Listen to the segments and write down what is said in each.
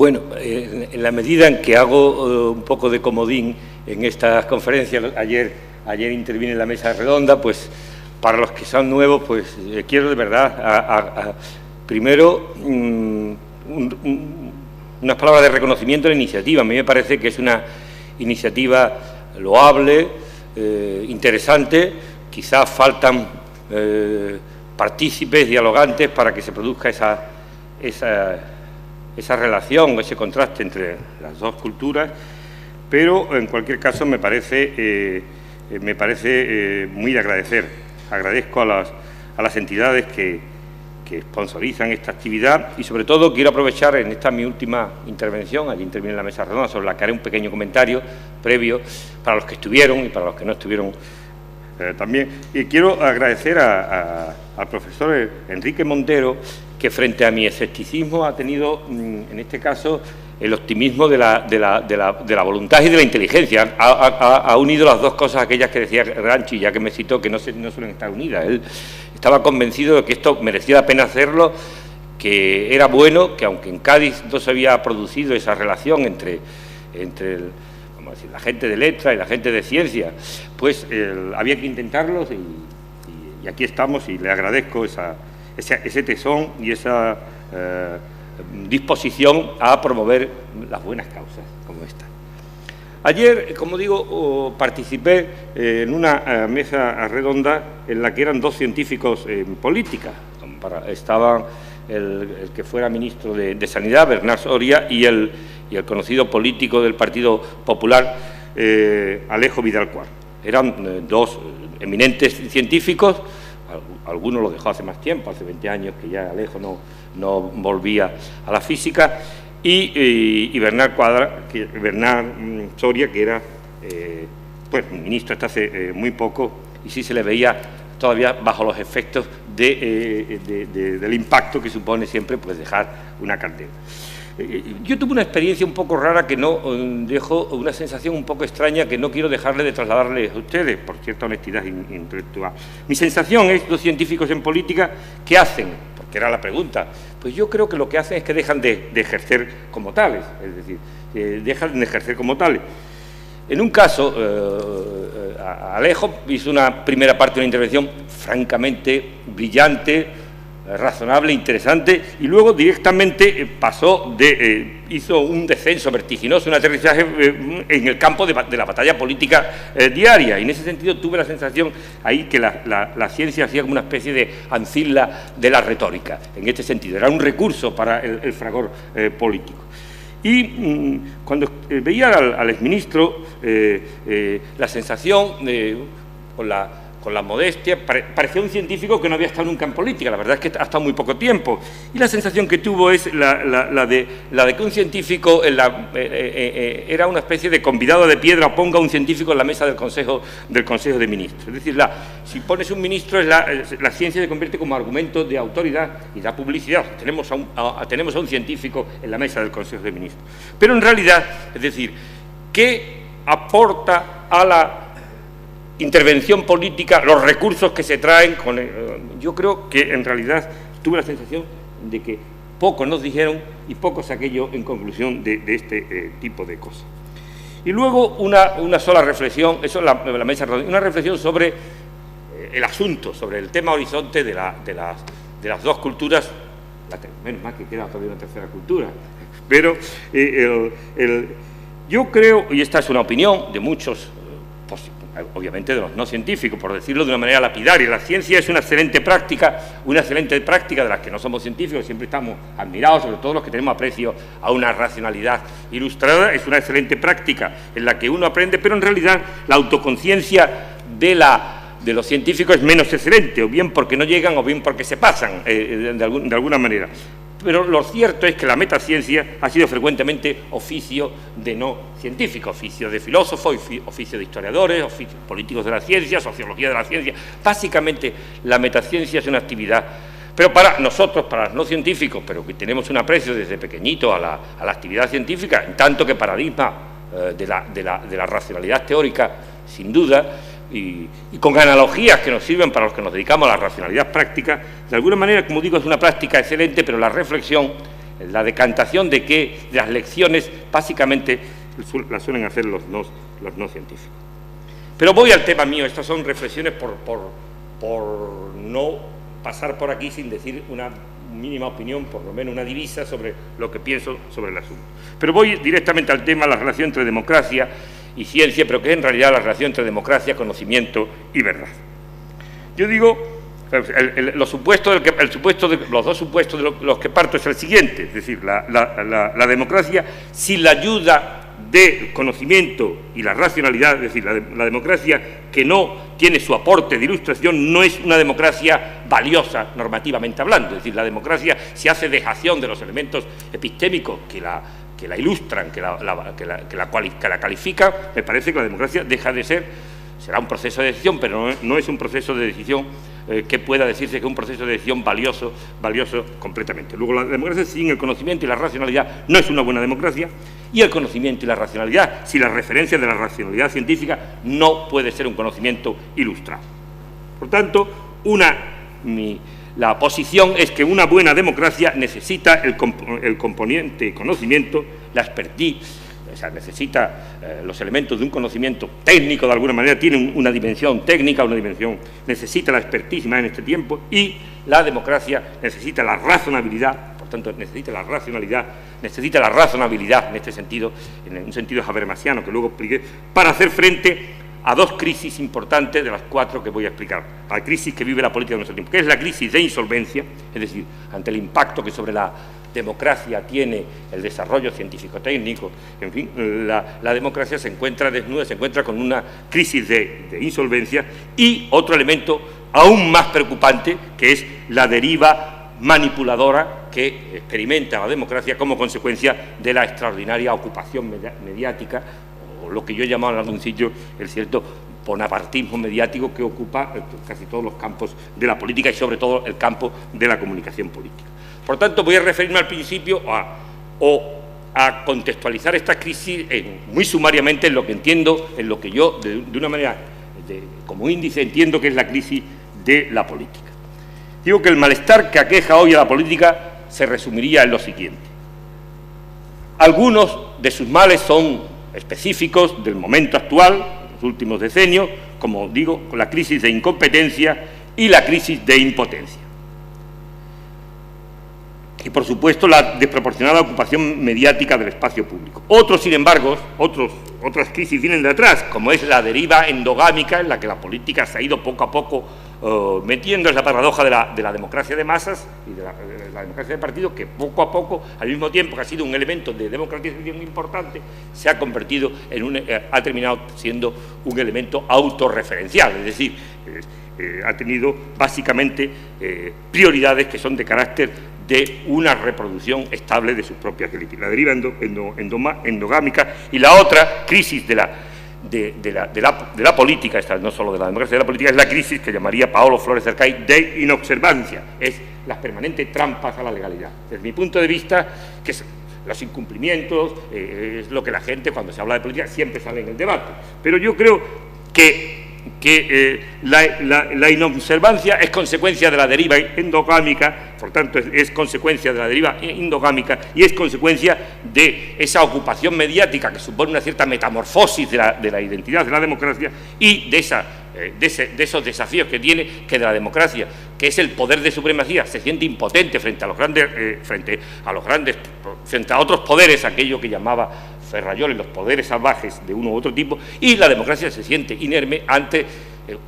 Bueno, en la medida en que hago un poco de comodín en estas conferencias, ayer intervine en la mesa redonda, pues para los que son nuevos, pues quiero de verdad, primero, unas palabras de reconocimiento a la iniciativa. A mí me parece que es una iniciativa loable, interesante. Quizás faltan partícipes, dialogantes, para que se produzca esa relación, ese contraste entre las dos culturas, pero en cualquier caso me parece muy de agradecer. Agradezco a las entidades que sponsorizan esta actividad y sobre todo quiero aprovechar en esta mi última intervención, allí interviene en la mesa redonda, sobre la que haré un pequeño comentario previo para los que estuvieron y para los que no estuvieron también. Y quiero agradecer al profesor Enrique Montero, que frente a mi escepticismo ha tenido, en este caso, el optimismo de la voluntad y de la inteligencia. Ha unido las dos cosas, aquellas que decía Granchi, ya que me citó, que no suelen estar unidas. Él estaba convencido de que esto merecía la pena hacerlo, que era bueno, que aunque en Cádiz no se había producido esa relación entre vamos a decir, la gente de letras y la gente de ciencia, pues había que intentarlo y aquí estamos, y le agradezco ese tesón y esa disposición a promover las buenas causas como esta. Ayer, como digo, participé en una mesa redonda en la que eran dos científicos en política. Estaban el que fuera ministro de Sanidad, Bernard Soria, y el conocido político del Partido Popular, Alejo Vidal-Quadras. Eran dos eminentes científicos. Algunos los dejó hace más tiempo, hace 20 años que ya Alejo no volvía a la física, y Bernard Soria, que era pues ministro hasta hace muy poco, y sí se le veía todavía bajo los efectos del impacto que supone siempre pues dejar una candela. Yo tuve una experiencia un poco rara que no dejó una sensación un poco extraña que no quiero dejarle de trasladarles a ustedes, por cierta honestidad intelectual. Mi sensación es, los científicos en política, ¿qué hacen? Porque era la pregunta. Pues yo creo que lo que hacen es que dejan de ejercer como tales, es decir, dejan de ejercer como tales. En un caso, Alejo hizo una primera parte de una intervención francamente brillante, razonable, interesante, y luego directamente hizo un descenso vertiginoso, un aterrizaje en el campo de la batalla política diaria, y en ese sentido tuve la sensación ahí que la ciencia hacía como una especie de ancilla de la retórica, en este sentido, era un recurso para el fragor político. Y cuando veía al exministro, la sensación, con la modestia, parecía un científico que no había estado nunca en política. La verdad es que ha estado muy poco tiempo. Y la sensación que tuvo es la de que un científico era una especie de convidado de piedra, ponga a un científico en la mesa del Consejo de Ministros. Es decir, si pones un ministro, la ciencia se convierte como argumento de autoridad y da publicidad. Tenemos a un científico en la mesa del Consejo de Ministros. Pero en realidad, es decir, ¿qué aporta a la intervención política los recursos que se traen? Yo creo que en realidad tuve la sensación de que poco nos dijeron y poco saqué yo en conclusión de este tipo de cosas. Y luego una sola reflexión, eso es la mesa redonda, una reflexión sobre el asunto, sobre el tema horizonte de las dos culturas, menos mal que queda todavía una tercera cultura, pero yo creo, y esta es una opinión de muchos, obviamente de los no científicos, por decirlo de una manera lapidaria, la ciencia es una excelente práctica de las que no somos científicos, siempre estamos admirados, sobre todo los que tenemos aprecio a una racionalidad ilustrada, es una excelente práctica en la que uno aprende, pero en realidad la autoconciencia de los científicos es menos excelente, o bien porque no llegan o bien porque se pasan de alguna manera. Pero lo cierto es que la metaciencia ha sido frecuentemente oficio de no científicos, oficio de filósofos, oficio de historiadores, oficios políticos de la ciencia, sociología de la ciencia. Básicamente, la metaciencia es una actividad, pero para nosotros, para los no científicos, pero que tenemos un aprecio desde pequeñito a la actividad científica, en tanto que paradigma de la racionalidad teórica, sin duda, y con analogías que nos sirven para los que nos dedicamos a la racionalidad práctica. De alguna manera, como digo, es una práctica excelente, pero la reflexión la decantación de las lecciones básicamente las suelen hacer los no científicos. Pero voy al tema mío. Estas son reflexiones por no pasar por aquí sin decir una mínima opinión, por lo menos una divisa sobre lo que pienso sobre el asunto. Pero voy directamente al tema, la relación entre democracia y ciencia, pero que es en realidad la relación entre democracia, conocimiento y verdad. Yo digo, los dos supuestos de los que parto es el siguiente, es decir, la democracia sin la ayuda del conocimiento y la racionalidad, es decir, la democracia que no tiene su aporte de ilustración no es una democracia valiosa normativamente hablando, es decir, la democracia se hace dejación de los elementos epistémicos que la ilustran, que la califican. Me parece que la democracia deja de ser, será un proceso de decisión, pero no es un proceso de decisión que pueda decirse que es un proceso de decisión valioso completamente. Luego, la democracia sin el conocimiento y la racionalidad no es una buena democracia, y el conocimiento y la racionalidad, sin las referencias de la racionalidad científica, no puede ser un conocimiento ilustrado. Por tanto, la posición es que una buena democracia necesita el componente conocimiento, la expertise, o sea, necesita los elementos de un conocimiento técnico, de alguna manera, tiene una dimensión técnica, necesita la expertise más en este tiempo, y la democracia necesita la razonabilidad, por tanto, necesita la razonabilidad en este sentido, en un sentido habermasiano que luego expliqué, para hacer frente a dos crisis importantes de las cuatro que voy a explicar. La crisis que vive la política de nuestro tiempo, que es la crisis de insolvencia, es decir, ante el impacto que sobre la democracia tiene el desarrollo científico-técnico, en fin, la democracia se encuentra desnuda, se encuentra con una crisis de insolvencia, y otro elemento aún más preocupante, que es la deriva manipuladora que experimenta la democracia como consecuencia de la extraordinaria ocupación mediática, o lo que yo he llamado en algún sitio el cierto bonapartismo mediático que ocupa casi todos los campos de la política y sobre todo el campo de la comunicación política. Por tanto, voy a referirme al principio a contextualizar esta crisis muy sumariamente en lo que entiendo, en lo que yo, de una manera, como índice, entiendo que es la crisis de la política. Digo que el malestar que aqueja hoy a la política se resumiría en lo siguiente. Algunos de sus males son específicos del momento actual, los últimos decenios, como digo, con la crisis de incompetencia y la crisis de impotencia. Y, por supuesto, la desproporcionada ocupación mediática del espacio público. Otros, sin embargo, otras crisis vienen de atrás, como es la deriva endogámica en la que la política se ha ido poco a poco metiendo. Es la paradoja de la democracia de masas y de la democracia de partidos, que poco a poco, al mismo tiempo que ha sido un elemento de democratización importante, se ha convertido ha terminado siendo un elemento autorreferencial, es decir, ha tenido básicamente prioridades que son de carácter de una reproducción estable de sus propias élites, la deriva endogámica, y la otra crisis de la política, esta no solo de la democracia, de la política, es la crisis que llamaría Paolo Flores Cercay de inobservancia, es las permanentes trampas a la legalidad. Desde mi punto de vista, que es los incumplimientos, es lo que la gente, cuando se habla de política, siempre sale en el debate, pero yo creo que la inobservancia es consecuencia de la deriva endogámica, por tanto es consecuencia de la deriva endogámica y es consecuencia de esa ocupación mediática que supone una cierta metamorfosis de la identidad de la democracia y de esos desafíos que tiene, que de la democracia, que es el poder de supremacía, se siente impotente frente a otros poderes, aquello que llamaba Ferrayol y los poderes salvajes de uno u otro tipo, y la democracia se siente inerme ante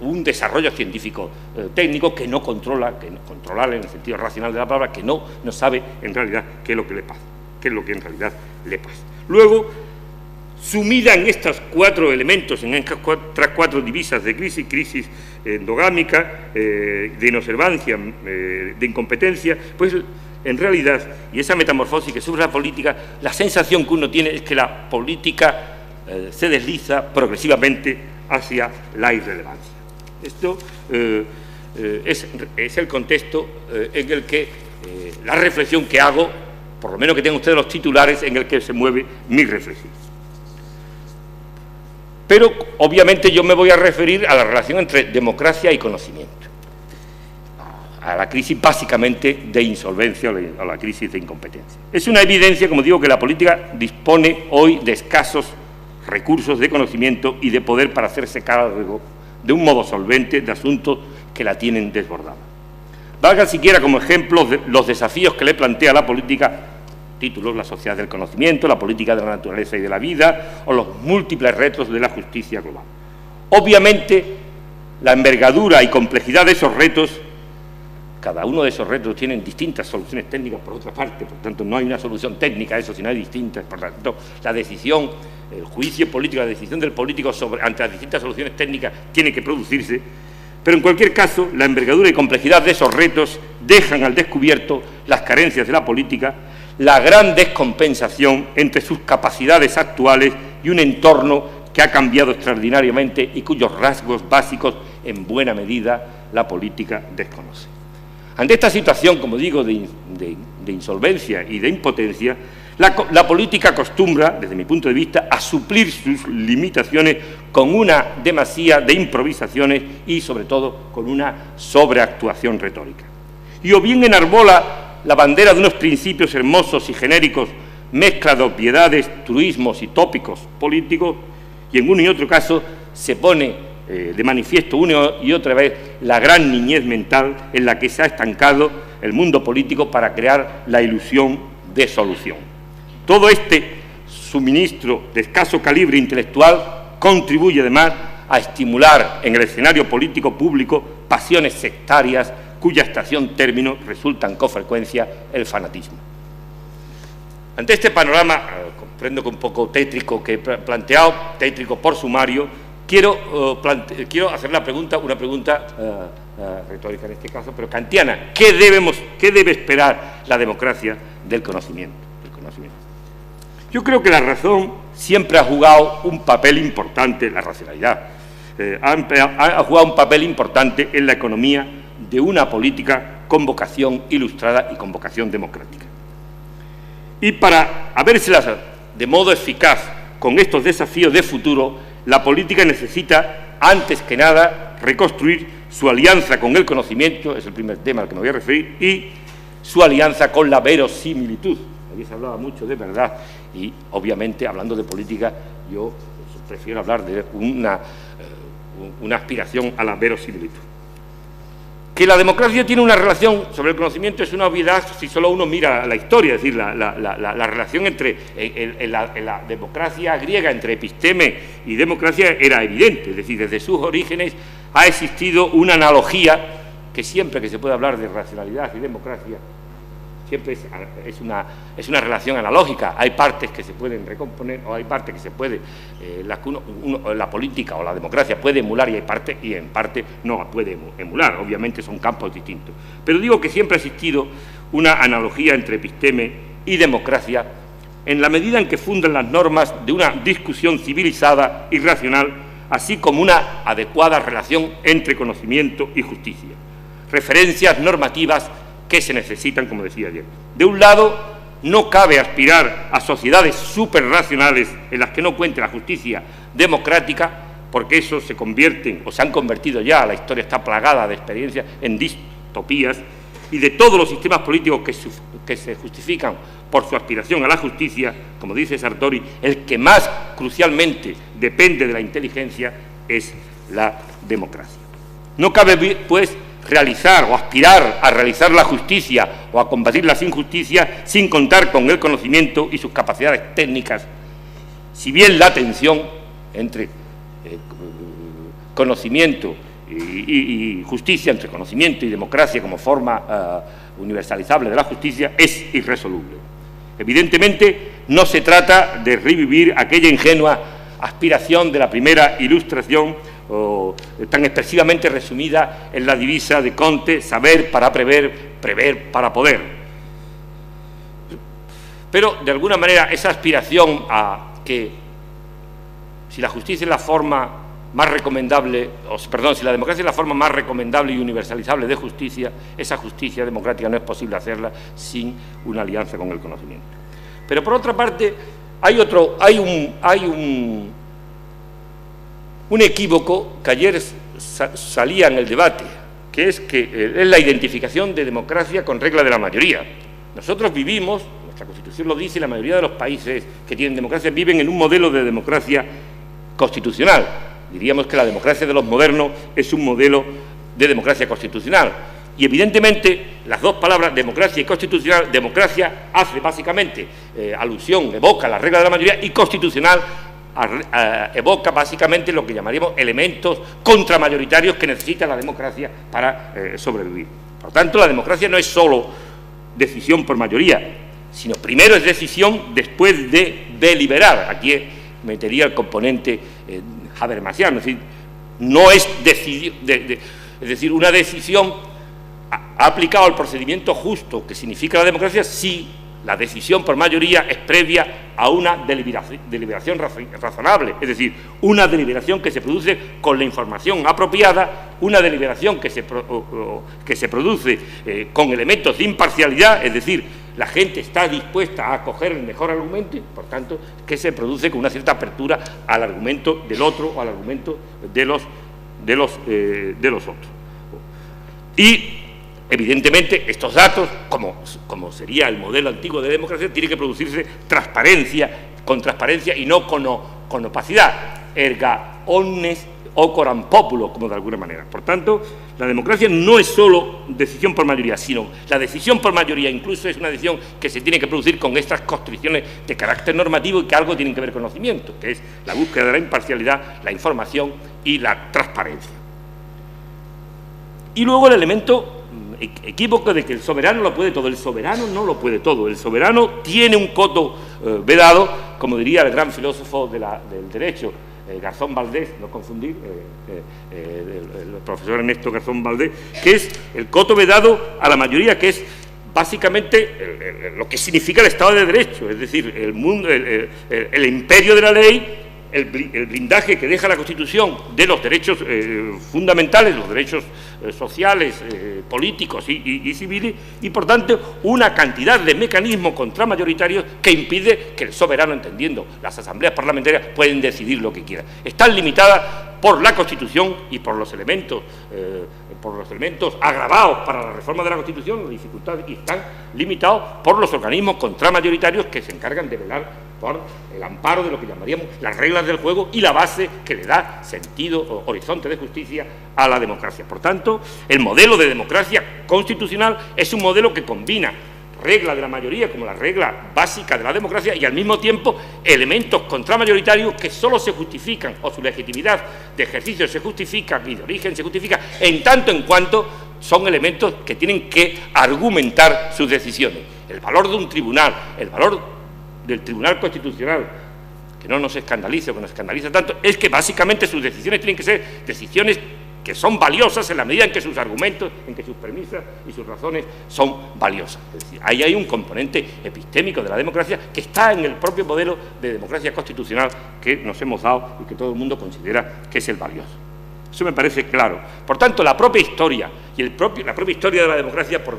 un desarrollo científico técnico que no controla, controlar en el sentido racional de la palabra, que no sabe en realidad qué es lo que le pasa, qué es lo que en realidad le pasa. Luego, sumida en estos cuatro elementos, en estas cuatro divisas de crisis endogámica, de inobservancia, de incompetencia, pues en realidad, y esa metamorfosis que sufre la política, la sensación que uno tiene es que la política se desliza progresivamente hacia la irrelevancia. Esto es el contexto en el que la reflexión que hago, por lo menos que tengan ustedes los titulares, en el que se mueve mi reflexión. Pero, obviamente, yo me voy a referir a la relación entre democracia y conocimiento. a la crisis básicamente de insolvencia o la crisis de incompetencia. Es una evidencia, como digo, que la política dispone hoy de escasos recursos de conocimiento y de poder para hacerse cargo de un modo solvente de asuntos que la tienen desbordada. Valga siquiera como ejemplo los desafíos que le plantea la política, títulos: la sociedad del conocimiento, la política de la naturaleza y de la vida, o los múltiples retos de la justicia global. Obviamente, la envergadura y complejidad de esos retos, cada uno de esos retos tienen distintas soluciones técnicas por otra parte, por tanto no hay una solución técnica a eso, sino hay distintas. Por tanto, la decisión, el juicio político, la decisión del político ante las distintas soluciones técnicas tiene que producirse, pero en cualquier caso, la envergadura y complejidad de esos retos dejan al descubierto las carencias de la política, la gran descompensación entre sus capacidades actuales y un entorno que ha cambiado extraordinariamente y cuyos rasgos básicos, en buena medida, la política desconoce. Ante esta situación, como digo, de insolvencia y de impotencia, la política acostumbra, desde mi punto de vista, a suplir sus limitaciones con una demasía de improvisaciones y, sobre todo, con una sobreactuación retórica. Y o bien enarbola la bandera de unos principios hermosos y genéricos, mezcla de obviedades, truismos y tópicos políticos, y en uno y otro caso se pone de manifiesto una y otra vez la gran niñez mental en la que se ha estancado el mundo político para crear la ilusión de solución. Todo este suministro de escaso calibre intelectual contribuye además a estimular en el escenario político público pasiones sectarias cuya estación término resultan con frecuencia el fanatismo. Ante este panorama, comprendo que un poco tétrico que he planteado, tétrico por sumario, quiero hacer una pregunta retórica en este caso, pero kantiana. ¿Qué debe esperar la democracia del conocimiento? Yo creo que la razón siempre ha jugado un papel importante, la racionalidad, ha jugado un papel importante en la economía de una política con vocación ilustrada y con vocación democrática. Y para habérselas de modo eficaz con estos desafíos de futuro, la política necesita, antes que nada, reconstruir su alianza con el conocimiento, es el primer tema al que me voy a referir, y su alianza con la verosimilitud. Aquí se hablaba mucho de verdad y, obviamente, hablando de política, yo prefiero hablar de una aspiración a la verosimilitud. Que la democracia tiene una relación sobre el conocimiento es una obviedad si solo uno mira la historia, es decir, la relación entre en la democracia griega entre episteme y democracia era evidente, es decir, desde sus orígenes ha existido una analogía que siempre que se puede hablar de racionalidad y democracia siempre es una relación analógica. Hay partes que se pueden recomponer o hay partes que se puede, la política o la democracia puede emular y en parte no puede emular. Obviamente son campos distintos. Pero digo que siempre ha existido una analogía entre episteme y democracia en la medida en que fundan las normas de una discusión civilizada y racional, así como una adecuada relación entre conocimiento y justicia. Referencias normativas que se necesitan, como decía ayer. De un lado, no cabe aspirar a sociedades superracionales en las que no cuente la justicia democrática, porque eso se convierten, o se han convertido ya, la historia está plagada de experiencias, en distopías, y de todos los sistemas políticos que se justifican por su aspiración a la justicia, como dice Sartori, el que más crucialmente depende de la inteligencia es la democracia. No cabe, pues, realizar o aspirar a realizar la justicia o a combatir las injusticias sin contar con el conocimiento y sus capacidades técnicas, si bien la tensión entre conocimiento y justicia, entre conocimiento y democracia como forma universalizable de la justicia, es irresoluble. Evidentemente, no se trata de revivir aquella ingenua aspiración de la primera Ilustración, o tan expresivamente resumida en la divisa de Comte: saber para prever, prever para poder. Pero, de alguna manera, esa aspiración a que, si la justicia es la forma más recomendable, si la democracia es la forma más recomendable y universalizable de justicia, esa justicia democrática no es posible hacerla sin una alianza con el conocimiento. Pero, por otra parte, hay un equívoco que ayer salía en el debate, que es la identificación de democracia con regla de la mayoría. Nosotros vivimos, nuestra Constitución lo dice, y la mayoría de los países que tienen democracia viven en un modelo de democracia constitucional. Diríamos que la democracia de los modernos es un modelo de democracia constitucional. Y evidentemente las dos palabras democracia y constitucional, democracia hace básicamente alusión, evoca la regla de la mayoría, y constitucional evoca básicamente lo que llamaríamos elementos contramayoritarios que necesita la democracia para sobrevivir. Por tanto, la democracia no es solo decisión por mayoría, sino primero es decisión después de deliberar. Aquí metería el componente habermasiano, es decir, no es es decir, una decisión aplicada al procedimiento justo que significa la democracia si la decisión por mayoría es previa a una deliberación razonable, es decir, una deliberación que se produce con la información apropiada, una deliberación que se produce con elementos de imparcialidad, es decir, la gente está dispuesta a acoger el mejor argumento y, por tanto, que se produce con una cierta apertura al argumento del otro o al argumento de los otros. Y evidentemente, estos datos, como sería el modelo antiguo de democracia, tiene que producirse con transparencia y no con opacidad. Erga omnes ocoram populo, como de alguna manera. Por tanto, la democracia no es solo decisión por mayoría, sino la decisión por mayoría incluso es una decisión que se tiene que producir con estas constricciones de carácter normativo y que algo tienen que ver con conocimiento, que es la búsqueda de la imparcialidad, la información y la transparencia. Y luego el elemento equívoco de que el soberano lo puede todo. El soberano no lo puede todo. El soberano tiene un coto vedado, como diría el gran filósofo del derecho, Garzón Valdés, no confundir, el profesor Ernesto Garzón Valdés, que es el coto vedado a la mayoría, que es básicamente lo que significa el Estado de Derecho, es decir, el imperio de la ley, el blindaje que deja la Constitución de los derechos fundamentales, los derechos sociales, políticos y civiles, y por tanto una cantidad de mecanismos contramayoritarios que impide que el soberano, entendiendo las asambleas parlamentarias, pueden decidir lo que quieran. Están limitadas por la Constitución y por los elementos agravados para la reforma de la Constitución, las dificultades, y están limitados por los organismos contramayoritarios que se encargan de velar por el amparo de lo que llamaríamos las reglas del juego y la base que le da sentido o horizonte de justicia a la democracia. Por tanto, el modelo de democracia constitucional es un modelo que combina regla de la mayoría como la regla básica de la democracia y al mismo tiempo elementos contramayoritarios que solo se justifican o su legitimidad de ejercicio se justifica y de origen se justifica en tanto en cuanto son elementos que tienen que argumentar sus decisiones. El valor de un tribunal, el valor del Tribunal Constitucional, que no nos escandalice o que nos escandaliza tanto, es que básicamente sus decisiones tienen que ser decisiones que son valiosas en la medida en que sus argumentos, en que sus premisas y sus razones son valiosas. Es decir, ahí hay un componente epistémico de la democracia que está en el propio modelo de democracia constitucional que nos hemos dado y que todo el mundo considera que es el valioso. Eso me parece claro. Por tanto, la propia historia y la propia historia de la democracia, por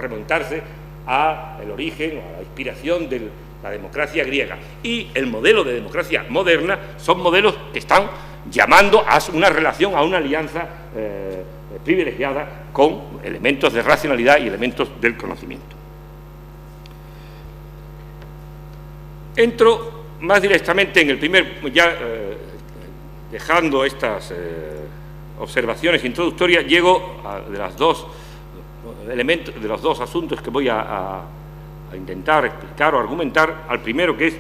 remontarse al origen o a la inspiración de la democracia griega y el modelo de democracia moderna, son modelos que están llamando a una relación, a una alianza privilegiada con elementos de racionalidad y elementos del conocimiento. Entro más directamente en el primer, dejando estas observaciones introductorias, llego de los dos asuntos que voy a intentar explicar o argumentar, al primero, que es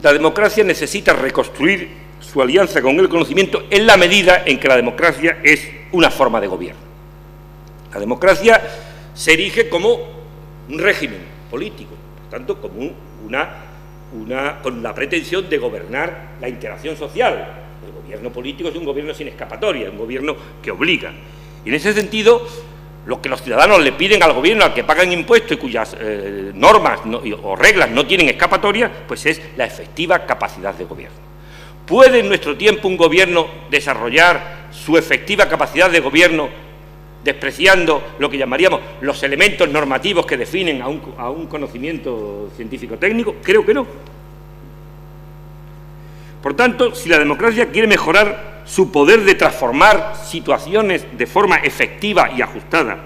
la democracia necesita reconstruir su alianza con el conocimiento en la medida en que la democracia es una forma de gobierno. La democracia se erige como un régimen político, por tanto, como con la pretensión de gobernar la interacción social. El gobierno político es un gobierno sin escapatoria, un gobierno que obliga. Y en ese sentido, lo que los ciudadanos le piden al gobierno al que pagan impuestos y cuyas normas o reglas no tienen escapatoria, pues es la efectiva capacidad de gobierno. ¿Puede en nuestro tiempo un gobierno desarrollar su efectiva capacidad de gobierno despreciando lo que llamaríamos los elementos normativos que definen a un conocimiento científico-técnico? Creo que no. Por tanto, si la democracia quiere mejorar su poder de transformar situaciones de forma efectiva y ajustada,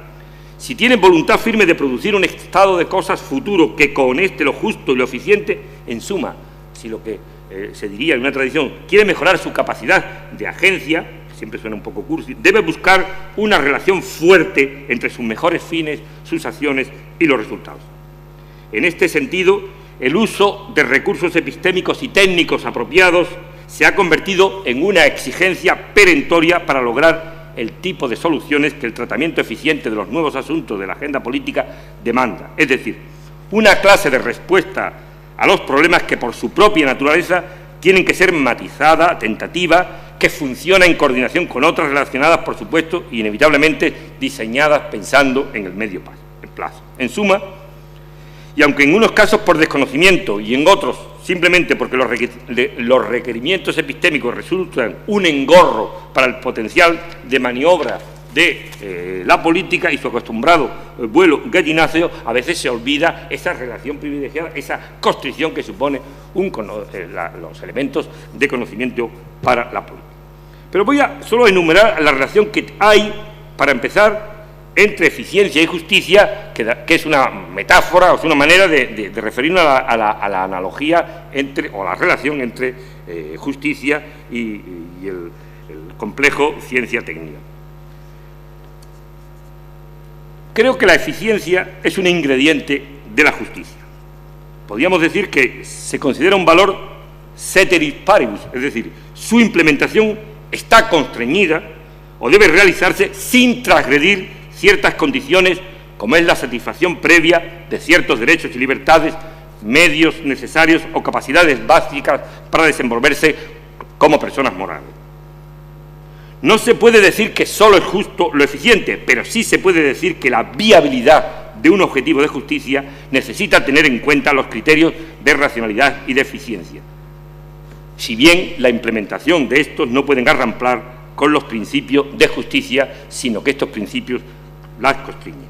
si tiene voluntad firme de producir un estado de cosas futuro que conecte lo justo y lo eficiente, en suma, si lo que se diría en una tradición quiere mejorar su capacidad de agencia, siempre suena un poco cursi, debe buscar una relación fuerte entre sus mejores fines, sus acciones y los resultados. En este sentido, el uso de recursos epistémicos y técnicos apropiados se ha convertido en una exigencia perentoria para lograr el tipo de soluciones que el tratamiento eficiente de los nuevos asuntos de la agenda política demanda, es decir, una clase de respuesta a los problemas que por su propia naturaleza tienen que ser matizada, tentativa, que funciona en coordinación con otras relacionadas, por supuesto, y inevitablemente diseñadas pensando en el medio plazo. En suma, y aunque en unos casos por desconocimiento y en otros simplemente porque los requerimientos epistémicos resultan un engorro para el potencial de maniobra de la política y su acostumbrado vuelo gallinacio, a veces se olvida esa relación privilegiada, esa constricción que supone los elementos de conocimiento para la política. Pero voy a solo enumerar la relación que hay, para empezar, entre eficiencia y justicia, que es una metáfora, o es una manera de referirnos a la analogía o la relación entre justicia y el complejo ciencia técnica. Creo que la eficiencia es un ingrediente de la justicia. Podríamos decir que se considera un valor ceteris paribus, es decir, su implementación está constreñida o debe realizarse sin transgredir ciertas condiciones, como es la satisfacción previa de ciertos derechos y libertades, medios necesarios o capacidades básicas para desenvolverse como personas morales. No se puede decir que solo es justo lo eficiente, pero sí se puede decir que la viabilidad de un objetivo de justicia necesita tener en cuenta los criterios de racionalidad y de eficiencia, si bien la implementación de estos no pueden arramplar con los principios de justicia, sino que estos principios las constriñen.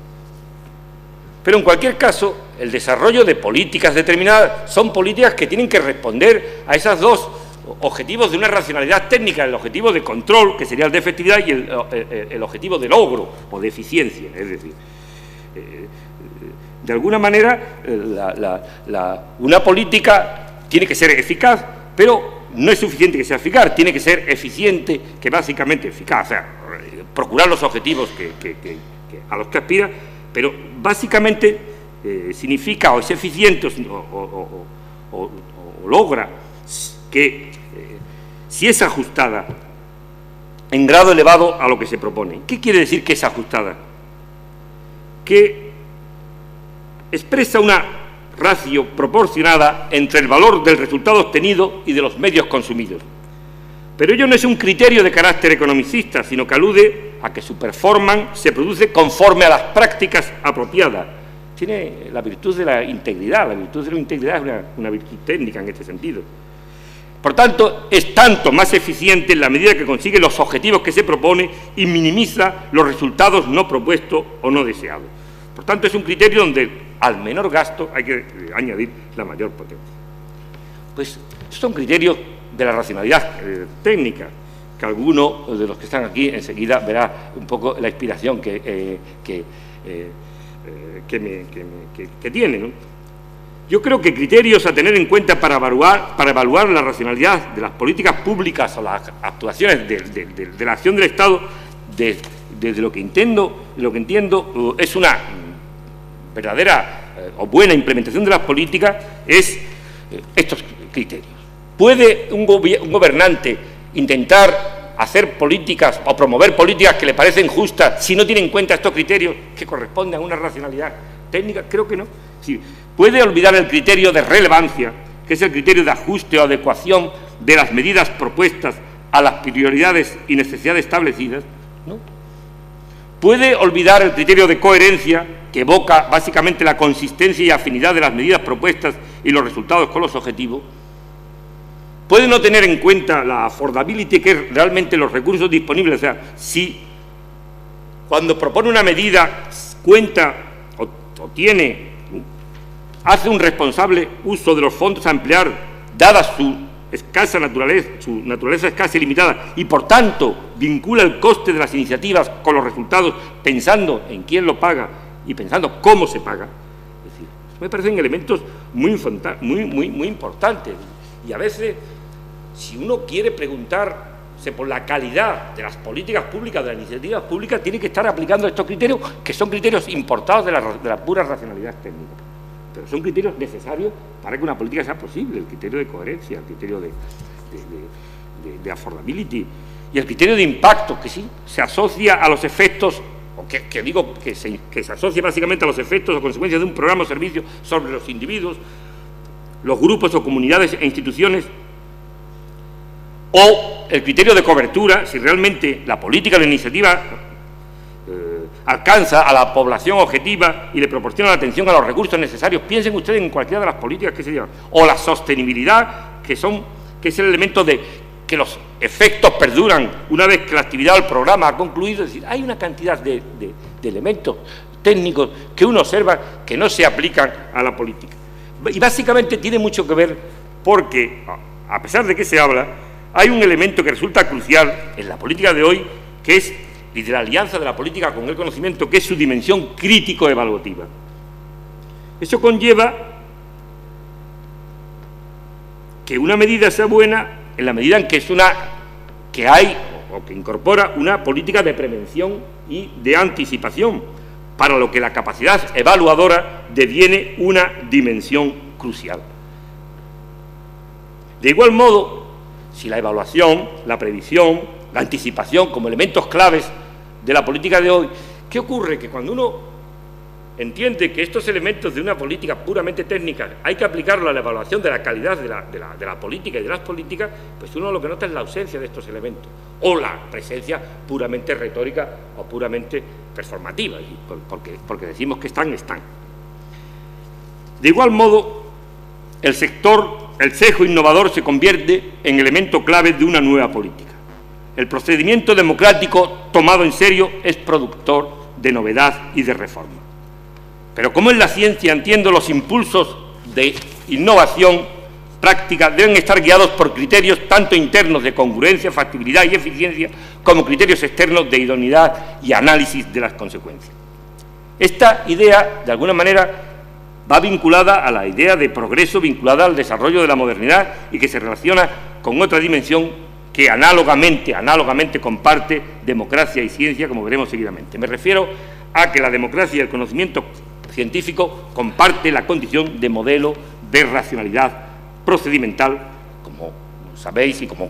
Pero en cualquier caso, el desarrollo de políticas determinadas son políticas que tienen que responder a esos dos objetivos de una racionalidad técnica, el objetivo de control, que sería el de efectividad, y el objetivo de logro o de eficiencia. Es decir, de alguna manera, una política tiene que ser eficaz, pero no es suficiente que sea eficaz, tiene que ser eficiente, que básicamente eficaz, o sea, procurar los objetivos a los que aspira, pero básicamente significa o es eficiente o logra que si es ajustada en grado elevado a lo que se propone. ¿Qué quiere decir que es ajustada? Que expresa una ratio proporcionada entre el valor del resultado obtenido y de los medios consumidos. Pero ello no es un criterio de carácter economicista, sino que alude a que su performance se produce conforme a las prácticas apropiadas. Tiene la virtud de la integridad. La virtud de la integridad es una virtud técnica en este sentido. Por tanto, es tanto más eficiente en la medida que consigue los objetivos que se propone y minimiza los resultados no propuestos o no deseados. Por tanto, es un criterio donde al menor gasto hay que añadir la mayor potencia. Pues estos son criterios de la racionalidad técnica, que alguno de los que están aquí enseguida verá un poco la inspiración que tiene, ¿no? Yo creo que criterios a tener en cuenta para evaluar la racionalidad de las políticas públicas o las actuaciones de la acción del Estado, desde lo que entiendo, es una verdadera o buena implementación de las políticas, es estos criterios. ¿Puede un gobernante intentar hacer políticas o promover políticas que le parecen justas si no tiene en cuenta estos criterios que corresponden a una racionalidad técnica? Creo que no. Sí. ¿Puede olvidar el criterio de relevancia, que es el criterio de ajuste o adecuación de las medidas propuestas a las prioridades y necesidades establecidas? ¿No? ¿Puede olvidar el criterio de coherencia, que evoca básicamente la consistencia y afinidad de las medidas propuestas y los resultados con los objetivos? ¿Puede no tener en cuenta la affordability, que es realmente los recursos disponibles? O sea, si cuando propone una medida cuenta o hace un responsable uso de los fondos a emplear, dada su su naturaleza escasa y limitada, y por tanto vincula el coste de las iniciativas con los resultados, pensando en quién lo paga y pensando cómo se paga. Es decir, me parecen elementos muy importantes. Y a veces, si uno quiere preguntarse por la calidad de las políticas públicas, de las iniciativas públicas, tiene que estar aplicando estos criterios, que son criterios importados de la pura racionalidad técnica. Pero son criterios necesarios para que una política sea posible: el criterio de coherencia, el criterio de affordability y el criterio de impacto, que sí se asocia a los efectos, o que se asocia básicamente a los efectos o consecuencias de un programa o servicio sobre los individuos, los grupos o comunidades e instituciones, o el criterio de cobertura, si realmente la política o la iniciativa alcanza a la población objetiva y le proporciona la atención a los recursos necesarios. Piensen ustedes en cualquiera de las políticas que se llevan. O la sostenibilidad, que es el elemento de que los efectos perduran una vez que la actividad o el programa ha concluido. Es decir, hay una cantidad de elementos técnicos que uno observa que no se aplican a la política. Y básicamente tiene mucho que ver porque, a pesar de que se habla, hay un elemento que resulta crucial en la política de hoy, que es, y de la alianza de la política con el conocimiento, que es su dimensión crítico-evaluativa. Eso conlleva que una medida sea buena en la medida en que que incorpora una política de prevención y de anticipación, para lo que la capacidad evaluadora deviene una dimensión crucial. De igual modo, si la evaluación, la previsión, la anticipación como elementos claves de la política de hoy, ¿qué ocurre? Que cuando uno entiende que estos elementos de una política puramente técnica hay que aplicarlo a la evaluación de la calidad de la política y de las políticas, pues uno lo que nota es la ausencia de estos elementos, o la presencia puramente retórica o puramente performativa, porque decimos que están. De igual modo, el sesgo innovador se convierte en elemento clave de una nueva política. El procedimiento democrático tomado en serio es productor de novedad y de reforma. Pero como en la ciencia, entiendo, los impulsos de innovación práctica deben estar guiados por criterios tanto internos de congruencia, factibilidad y eficiencia, como criterios externos de idoneidad y análisis de las consecuencias. Esta idea, de alguna manera, va vinculada a la idea de progreso, vinculada al desarrollo de la modernidad, y que se relaciona con otra dimensión que análogamente comparte democracia y ciencia, como veremos seguidamente. Me refiero a que la democracia y el conocimiento científico comparte la condición de modelo de racionalidad procedimental, como sabéis y como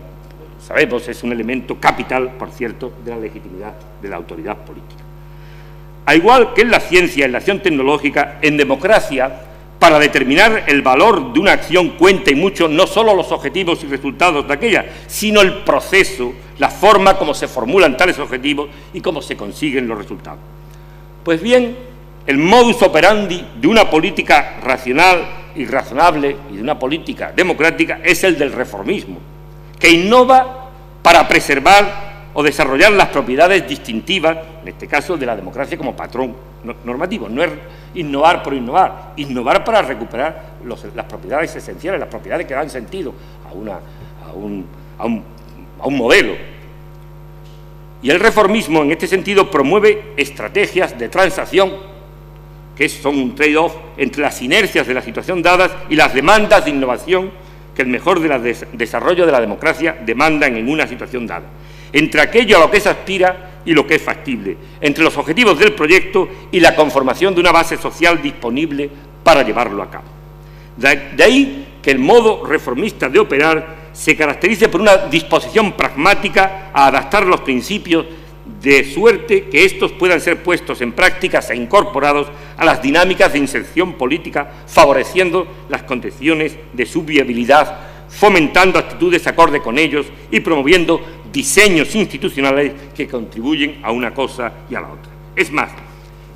sabemos, es un elemento capital, por cierto, de la legitimidad de la autoridad política. A igual que en la ciencia, en la acción tecnológica, en democracia, para determinar el valor de una acción cuenta y mucho no solo los objetivos y resultados de aquella, sino el proceso, la forma como se formulan tales objetivos y cómo se consiguen los resultados. Pues bien, el modus operandi de una política racional y razonable y de una política democrática es el del reformismo, que innova para preservar o desarrollar las propiedades distintivas, en este caso de la democracia como patrón normativo. No es innovar por innovar, innovar para recuperar las propiedades esenciales, las propiedades que dan sentido a un modelo. Y el reformismo, en este sentido, promueve estrategias de transacción que son un trade-off entre las inercias de la situación dadas y las demandas de innovación que el mejor desarrollo de la democracia demandan en una situación dada, entre aquello a lo que se aspira y lo que es factible, entre los objetivos del proyecto y la conformación de una base social disponible para llevarlo a cabo. De ahí que el modo reformista de operar se caracteriza por una disposición pragmática a adaptar los principios de suerte que estos puedan ser puestos en práctica e incorporados a las dinámicas de inserción política, favoreciendo las condiciones de su viabilidad, fomentando actitudes acorde con ellos y promoviendo diseños institucionales que contribuyen a una cosa y a la otra. Es más,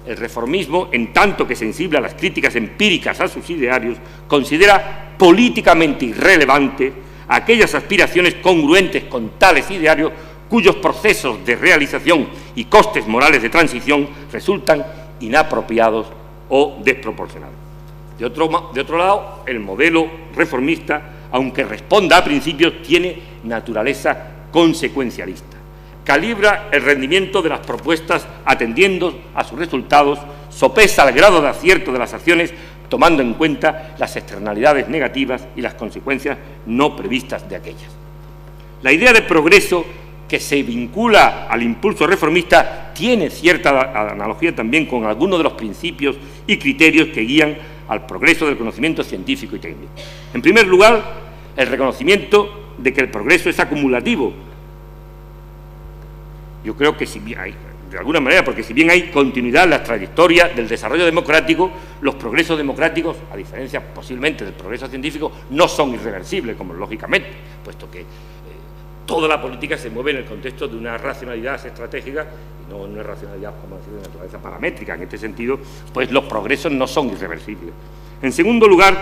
el reformismo, en tanto que sensible a las críticas empíricas a sus idearios, considera políticamente irrelevante aquellas aspiraciones congruentes con tales idearios cuyos procesos de realización y costes morales de transición resultan inapropiados o desproporcionados. De otro lado, el modelo reformista aunque responda a principios, tiene naturaleza consecuencialista. Calibra el rendimiento de las propuestas atendiendo a sus resultados, sopesa el grado de acierto de las acciones, tomando en cuenta las externalidades negativas y las consecuencias no previstas de aquellas. La idea de progreso que se vincula al impulso reformista tiene cierta analogía también con algunos de los principios y criterios que guían al progreso del conocimiento científico y técnico. En primer lugar, el reconocimiento de que el progreso es acumulativo. Yo creo que si bien hay, de alguna manera, porque si bien hay continuidad en la trayectoria del desarrollo democrático, los progresos democráticos, a diferencia posiblemente del progreso científico, no son irreversibles, como lógicamente, puesto que toda la política se mueve en el contexto de una racionalidad estratégica y no una racionalidad, como decir, de naturaleza paramétrica. En este sentido, pues los progresos no son irreversibles. En segundo lugar,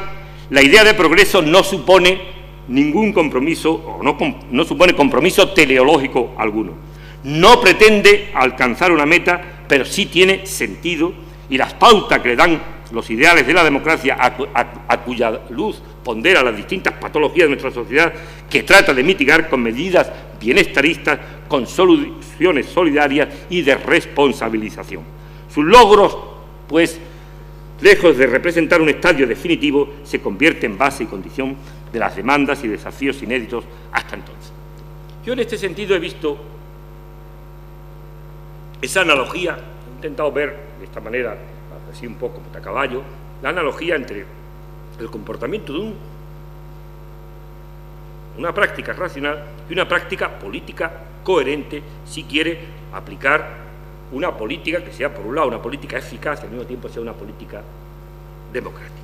la idea de progreso no supone ningún compromiso, o no supone compromiso teleológico alguno. No pretende alcanzar una meta, pero sí tiene sentido, y las pautas que le dan los ideales de la democracia, a cuya luz pondera las distintas patologías de nuestra sociedad, que trata de mitigar con medidas bienestaristas, con soluciones solidarias y de responsabilización. Sus logros, pues, lejos de representar un estadio definitivo, se convierte en base y condición de las demandas y desafíos inéditos hasta entonces. Yo en este sentido he visto esa analogía, he intentado ver de esta manera, así un poco a caballo, la analogía entre el comportamiento de una práctica racional y una práctica política coherente si quiere aplicar una política que sea, por un lado, una política eficaz y al mismo tiempo sea una política democrática.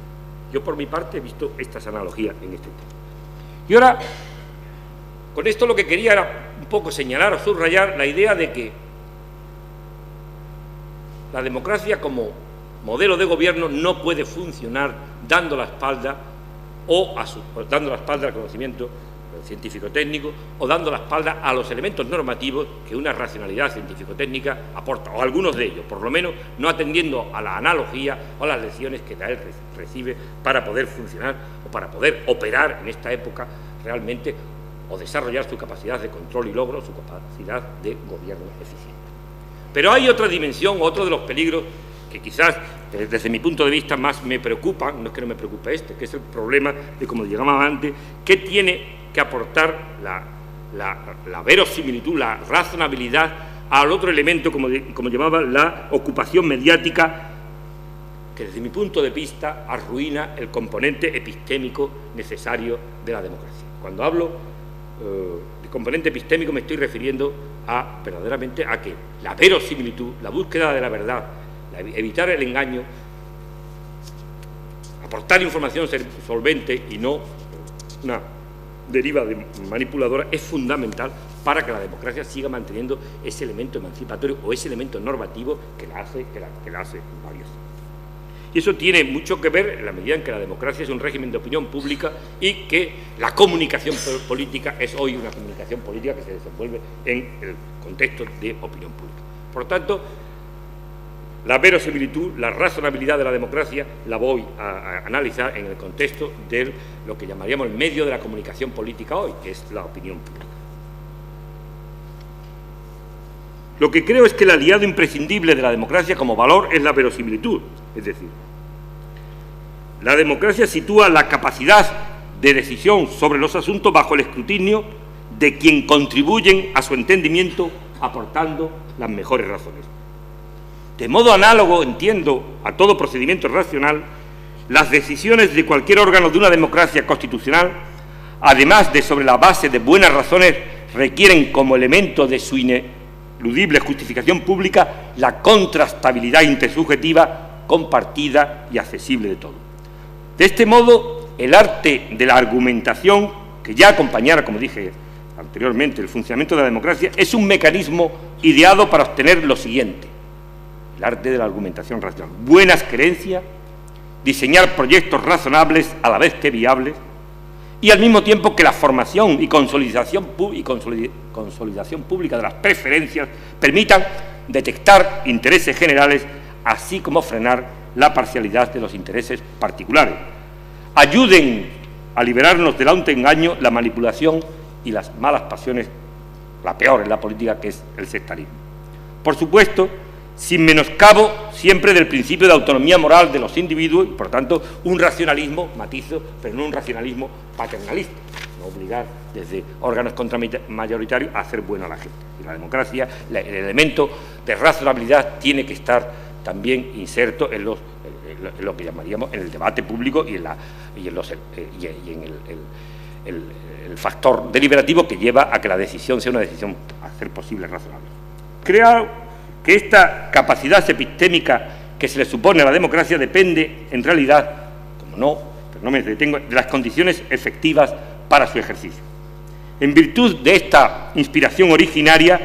Yo, por mi parte, he visto estas analogías en este tema. Y ahora, con esto lo que quería era un poco señalar o subrayar la idea de que la democracia como modelo de gobierno no puede funcionar dando la espalda dando la espalda al conocimiento científico-técnico o dando la espalda a los elementos normativos que una racionalidad científico-técnica aporta, o algunos de ellos, por lo menos no atendiendo a la analogía o a las lecciones que de él recibe para poder funcionar o para poder operar en esta época realmente o desarrollar su capacidad de control y logro, su capacidad de gobierno eficiente. Pero hay otra dimensión, otro de los peligros que quizás desde mi punto de vista más me preocupan, no es que no me preocupe que es el problema de, como llamaba antes, que tiene que aportar la verosimilitud, la razonabilidad al otro elemento, como llamaba, la ocupación mediática, que desde mi punto de vista arruina el componente epistémico necesario de la democracia. Cuando hablo de componente epistémico me estoy refiriendo verdaderamente a que la verosimilitud, la búsqueda de la verdad, evitar el engaño, aportar información solvente y no una deriva manipuladora es fundamental para que la democracia siga manteniendo ese elemento emancipatorio o ese elemento normativo que la hace valiosa. Y eso tiene mucho que ver en la medida en que la democracia es un régimen de opinión pública y que la comunicación política es hoy una comunicación política que se desenvuelve en el contexto de opinión pública. Por tanto, la verosimilitud, la razonabilidad de la democracia la voy a analizar en el contexto de lo que llamaríamos el medio de la comunicación política hoy, que es la opinión pública. Lo que creo es que el aliado imprescindible de la democracia como valor es la verosimilitud, es decir, la democracia sitúa la capacidad de decisión sobre los asuntos bajo el escrutinio de quien contribuyen a su entendimiento aportando las mejores razones. De modo análogo, entiendo, a todo procedimiento racional, las decisiones de cualquier órgano de una democracia constitucional, además de sobre la base de buenas razones, requieren como elemento de su ineludible justificación pública la contrastabilidad intersubjetiva compartida y accesible de todos. De este modo, el arte de la argumentación, que ya acompañara, como dije anteriormente, el funcionamiento de la democracia, es un mecanismo ideado para obtener lo siguiente: el arte de la argumentación racional, buenas creencias, diseñar proyectos razonables a la vez que viables, y al mismo tiempo que la formación y consolidación pública de las preferencias permitan detectar intereses generales, así como frenar la parcialidad de los intereses particulares. Ayuden a liberarnos del autoengaño, la manipulación y las malas pasiones, la peor en la política, que es el sectarismo. Por supuesto, sin menoscabo siempre del principio de autonomía moral de los individuos y, por tanto, un racionalismo, matizo, pero no un racionalismo paternalista, no obligar desde órganos contramayoritarios a hacer bueno a la gente. Y la democracia, el elemento de razonabilidad tiene que estar también inserto en lo que llamaríamos en el debate público y en el factor deliberativo que lleva a que la decisión sea una decisión a ser posible razonable. Creo que esta capacidad epistémica que se le supone a la democracia depende, en realidad, como no, pero no me detengo, de las condiciones efectivas para su ejercicio. En virtud de esta inspiración originaria,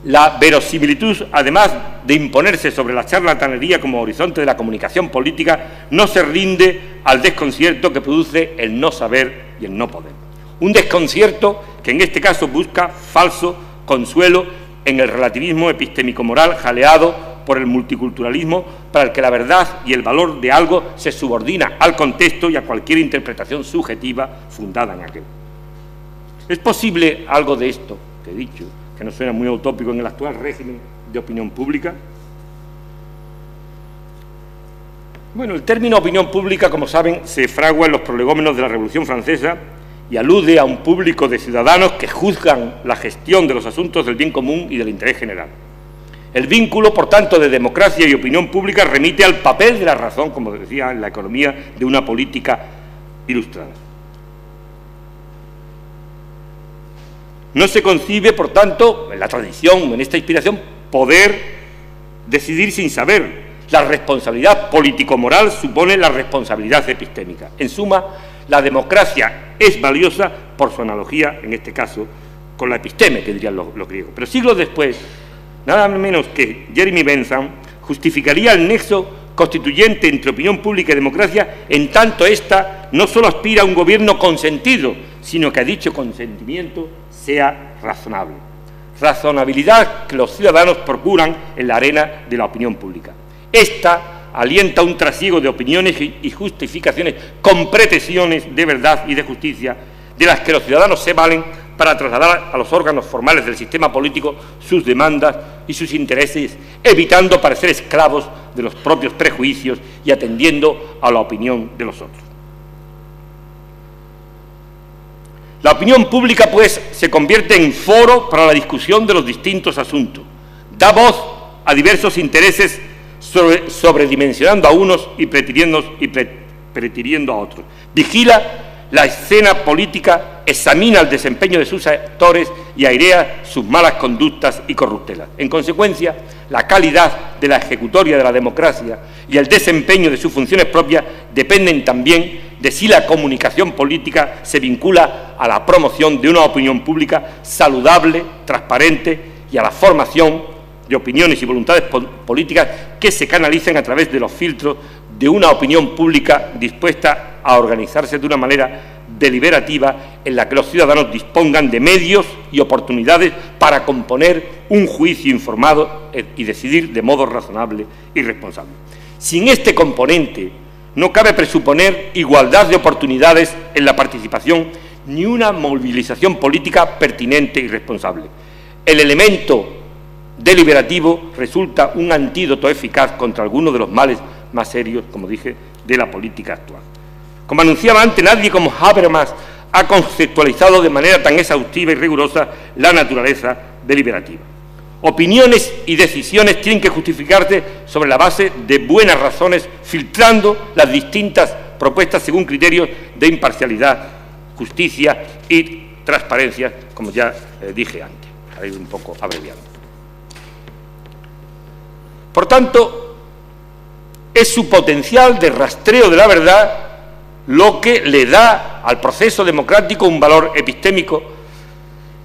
la verosimilitud, además de imponerse sobre la charlatanería como horizonte de la comunicación política, no se rinde al desconcierto que produce el no saber y el no poder. Un desconcierto que en este caso busca falso consuelo en el relativismo epistémico-moral jaleado por el multiculturalismo, para el que la verdad y el valor de algo se subordina al contexto y a cualquier interpretación subjetiva fundada en aquel. ¿Es posible algo de esto que he dicho, que nos suena muy utópico en el actual régimen de opinión pública? Bueno, el término opinión pública, como saben, se fragua en los prolegómenos de la Revolución Francesa y alude a un público de ciudadanos que juzgan la gestión de los asuntos del bien común y del interés general. El vínculo, por tanto, de democracia y opinión pública remite al papel de la razón, como decía, en la economía de una política ilustrada. No se concibe, por tanto, en la tradición, en esta inspiración, poder decidir sin saber. La responsabilidad político-moral supone la responsabilidad epistémica. En suma, la democracia es valiosa por su analogía, en este caso, con la episteme, que dirían los griegos. Pero siglos después, nada menos que Jeremy Bentham justificaría el nexo constituyente entre opinión pública y democracia, en tanto ésta no solo aspira a un gobierno consentido, sino que a dicho consentimiento sea razonable. Razonabilidad que los ciudadanos procuran en la arena de la opinión pública. Esta alienta un trasiego de opiniones y justificaciones con pretensiones de verdad y de justicia, de las que los ciudadanos se valen para trasladar a los órganos formales del sistema político sus demandas y sus intereses, evitando parecer esclavos de los propios prejuicios y atendiendo a la opinión de los otros. La opinión pública, pues, se convierte en foro para la discusión de los distintos asuntos, da voz a diversos intereses sobredimensionando a unos y pretiriendo a otros. Vigila la escena política, examina el desempeño de sus actores y airea sus malas conductas y corruptelas. En consecuencia, la calidad de la ejecutoria de la democracia y el desempeño de sus funciones propias dependen también de si la comunicación política se vincula a la promoción de una opinión pública saludable, transparente y a la formación de opiniones y voluntades políticas que se canalicen a través de los filtros de una opinión pública dispuesta a organizarse de una manera deliberativa en la que los ciudadanos dispongan de medios y oportunidades para componer un juicio informado y decidir de modo razonable y responsable. Sin este componente no cabe presuponer igualdad de oportunidades en la participación ni una movilización política pertinente y responsable. El elemento deliberativo resulta un antídoto eficaz contra algunos de los males más serios, como dije, de la política actual. Como anunciaba antes, nadie como Habermas ha conceptualizado de manera tan exhaustiva y rigurosa la naturaleza deliberativa. Opiniones y decisiones tienen que justificarse sobre la base de buenas razones, filtrando las distintas propuestas según criterios de imparcialidad, justicia y transparencia, como ya dije antes, para ir un poco abreviando. Por tanto, es su potencial de rastreo de la verdad lo que le da al proceso democrático un valor epistémico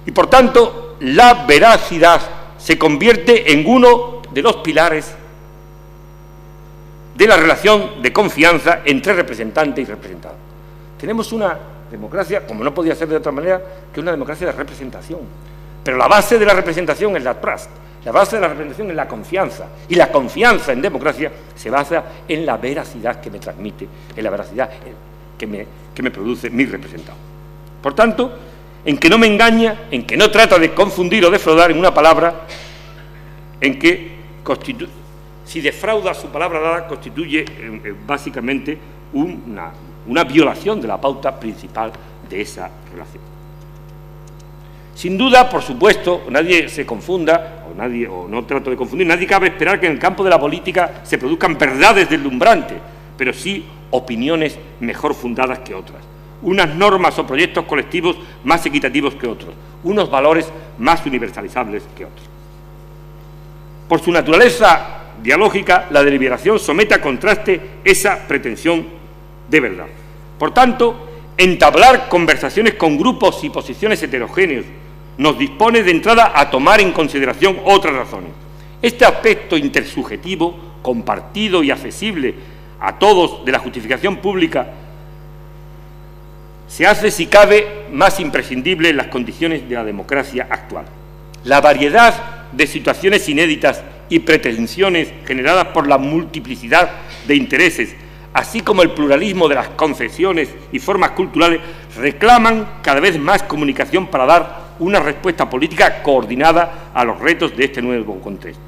y, por tanto, la veracidad se convierte en uno de los pilares de la relación de confianza entre representante y representado. Tenemos una democracia, como no podía ser de otra manera, que una democracia de representación. Pero la base de la representación es la trust, la base de la representación es la confianza. Y la confianza en democracia se basa en la veracidad que me transmite, en la veracidad que me que me produce mi representado. Por tanto, en que no me engaña, en que no trata de confundir o defraudar, en una palabra, en que si defrauda su palabra dada, constituye básicamente una violación de la pauta principal de esa relación. Sin duda, por supuesto, nadie se confunda, o no trato de confundir, nadie cabe esperar que en el campo de la política se produzcan verdades deslumbrantes, pero sí opiniones mejor fundadas que otras, unas normas o proyectos colectivos más equitativos que otros, unos valores más universalizables que otros. Por su naturaleza dialógica, la deliberación somete a contraste esa pretensión de verdad. Por tanto, entablar conversaciones con grupos y posiciones heterogéneos nos dispone de entrada a tomar en consideración otras razones. Este aspecto intersubjetivo, compartido y accesible a todos de la justificación pública, se hace, si cabe, más imprescindible en las condiciones de la democracia actual. La variedad de situaciones inéditas y pretensiones generadas por la multiplicidad de intereses, así como el pluralismo de las concepciones y formas culturales, reclaman cada vez más comunicación para dar una respuesta política coordinada a los retos de este nuevo contexto.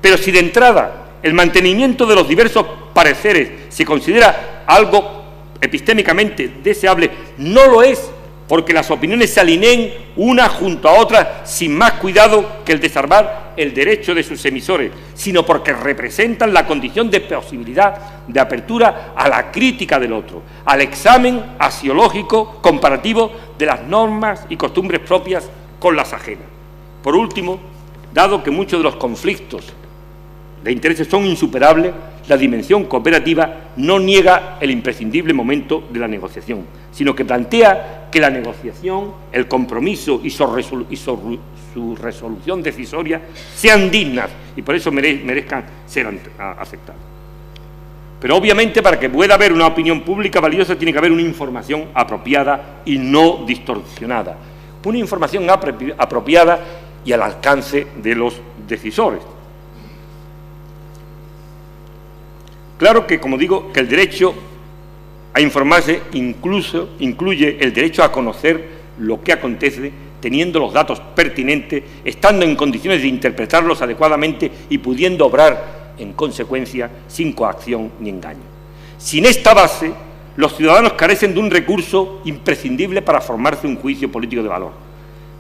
Pero si de entrada el mantenimiento de los diversos pareceres se considera algo epistémicamente deseable, no lo es, porque las opiniones se alineen una junto a otra sin más cuidado que el de salvar el derecho de sus emisores, sino porque representan la condición de posibilidad de apertura a la crítica del otro, al examen axiológico comparativo de las normas y costumbres propias con las ajenas. Por último, dado que muchos de los conflictos de intereses son insuperables, la dimensión cooperativa no niega el imprescindible momento de la negociación, sino que plantea que la negociación, el compromiso y su resolución decisoria sean dignas y por eso merezcan ser aceptadas. Pero obviamente para que pueda haber una opinión pública valiosa tiene que haber una información apropiada y no distorsionada, una información apropiada y al alcance de los decisores. Claro que, como digo, que el derecho a informarse incluso incluye el derecho a conocer lo que acontece, teniendo los datos pertinentes, estando en condiciones de interpretarlos adecuadamente y pudiendo obrar en consecuencia sin coacción ni engaño. Sin esta base, los ciudadanos carecen de un recurso imprescindible para formarse un juicio político de valor.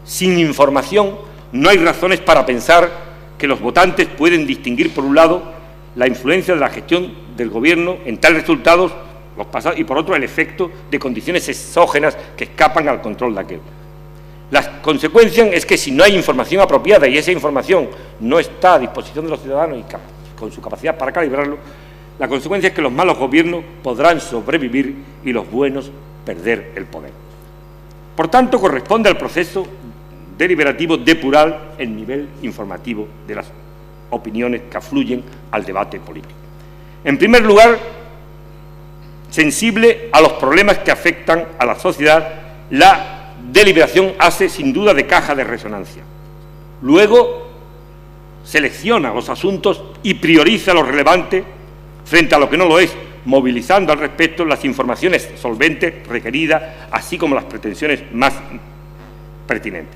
Sin información, no hay razones para pensar que los votantes pueden distinguir, por un lado, la influencia de la gestión del Gobierno en tales resultados los pasados, y por otro el efecto de condiciones exógenas que escapan al control de aquel. La consecuencia es que si no hay información apropiada y esa información no está a disposición de los ciudadanos y con su capacidad para calibrarlo, la consecuencia es que los malos gobiernos podrán sobrevivir y los buenos perder el poder. Por tanto, corresponde al proceso deliberativo depurar el nivel informativo de las opiniones que afluyen al debate político. En primer lugar, sensible a los problemas que afectan a la sociedad, la deliberación hace sin duda de caja de resonancia. Luego, selecciona los asuntos y prioriza lo relevante frente a lo que no lo es, movilizando al respecto las informaciones solventes requeridas, así como las pretensiones más pertinentes.